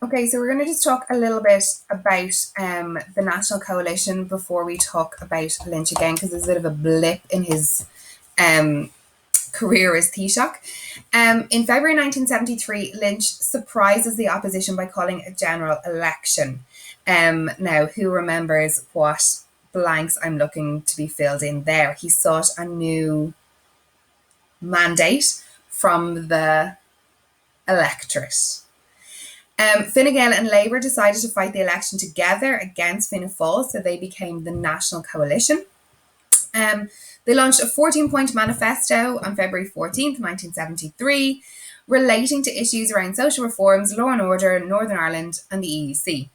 Okay, so we're going to just talk a little bit about the National Coalition before we talk about Lynch again, because there's a bit of a blip in his um, career as Taoiseach. In February 1973, Lynch surprises the opposition by calling a general election. Now, who remembers what blanks I'm looking to be filled in there? He sought a new mandate from the electorate. Fine Gael and Labour decided to fight the election together against Fianna Fáil, so they became the National Coalition. They launched a 14-point manifesto on February 14th, 1973, relating to issues around social reforms, law and order, Northern Ireland, and the EEC.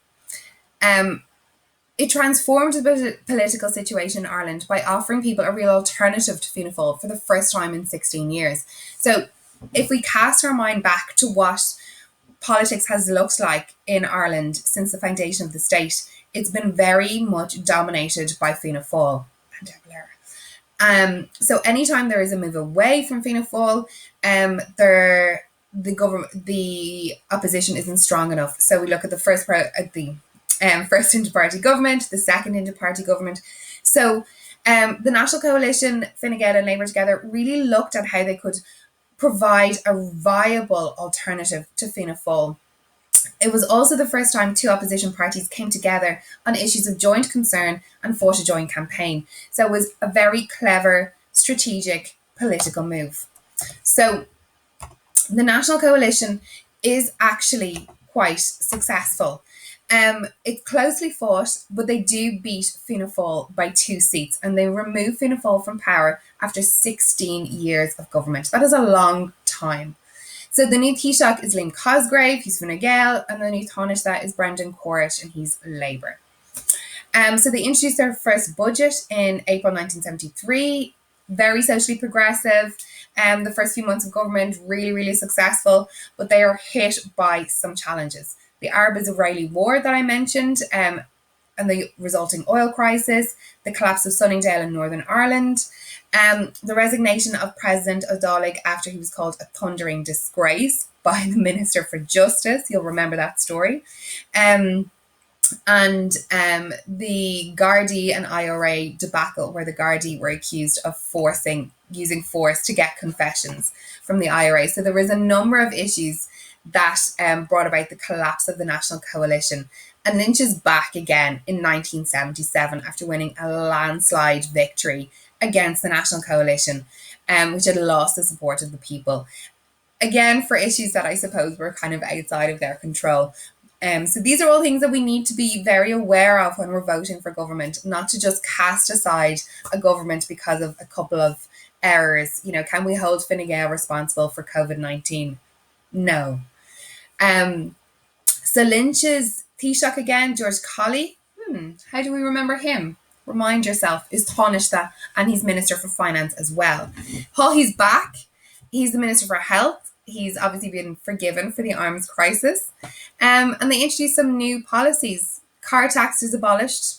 It transformed the political situation in Ireland by offering people a real alternative to Fianna Fáil for the first time in 16 years. So if we cast our mind back to what politics has looked like in Ireland since the foundation of the state, it's been very much dominated by Fianna Fáil and De Valera. So anytime there is a move away from Fianna Fáil, the opposition isn't strong enough. So we look at the first inter-party government, the second inter-party government. So the National Coalition, Fine Gael and Labour together, really looked at how they could provide a viable alternative to Fianna Fáil. It was also the first time two opposition parties came together on issues of joint concern and fought a joint campaign. So it was a very clever, strategic political move. So the National Coalition is actually quite successful. It's closely fought, but they do beat Fianna Fáil by 2 seats, and they remove Fianna Fáil from power after 16 years of government. That is a long time. So the new Taoiseach is Liam Cosgrave, he's Fine Gael, and the new Taoiseach is Brendan Corritt, and he's Labour. So they introduced their first budget in April 1973, very socially progressive. The first few months of government, really, really successful, but they are hit by some challenges. The Arab-Israeli war that I mentioned, and the resulting oil crisis, the collapse of Sunningdale in Northern Ireland, the resignation of President O'Dálig after he was called a thundering disgrace by the Minister for Justice. You'll remember that story. And the Gardaí and IRA debacle, where the Gardaí were accused of using force to get confessions from the IRA. So there was a number of issues that brought about the collapse of the National Coalition. And Lynch is back again in 1977 after winning a landslide victory against the National Coalition, which had lost the support of the people. Again, for issues that I suppose were kind of outside of their control. So these are all things that we need to be very aware of when we're voting for government, not to just cast aside a government because of a couple of errors. You know, can we hold Fine Gael responsible for COVID-19? No. So Lynch's Taoiseach again, George Colley. How do we remember him? Remind yourself, is Taoiseach, and he's Minister for Finance as well. He's back. He's the Minister for Health. He's obviously been forgiven for the arms crisis. And they introduced some new policies. Car tax is abolished.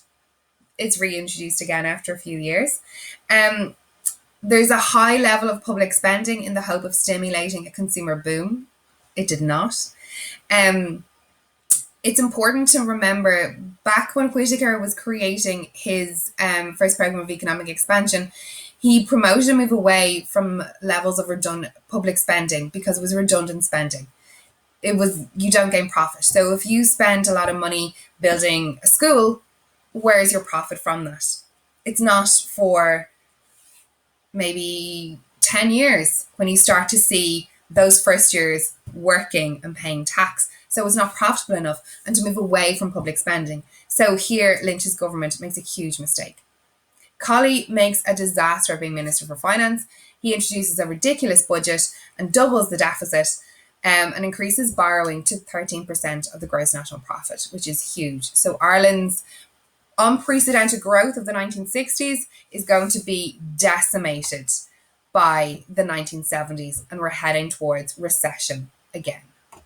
It's reintroduced again after a few years. There's a high level of public spending in the hope of stimulating a consumer boom. It did not. It's important to remember, back when Whittaker was creating his first program of economic expansion, he promoted a move away from levels of redundant public spending because it was redundant spending. You don't gain profit. So if you spend a lot of money building a school, where's your profit from that? It's not for maybe 10 years when you start to see those first years working and paying tax. So it's not profitable enough, and to move away from public spending. So here, Lynch's government makes a huge mistake. Colley makes a disaster of being Minister for Finance. He introduces a ridiculous budget and doubles the deficit, and increases borrowing to 13% of the gross national profit, which is huge. So Ireland's unprecedented growth of the 1960s is going to be decimated by the 1970s, and we're heading towards recession again.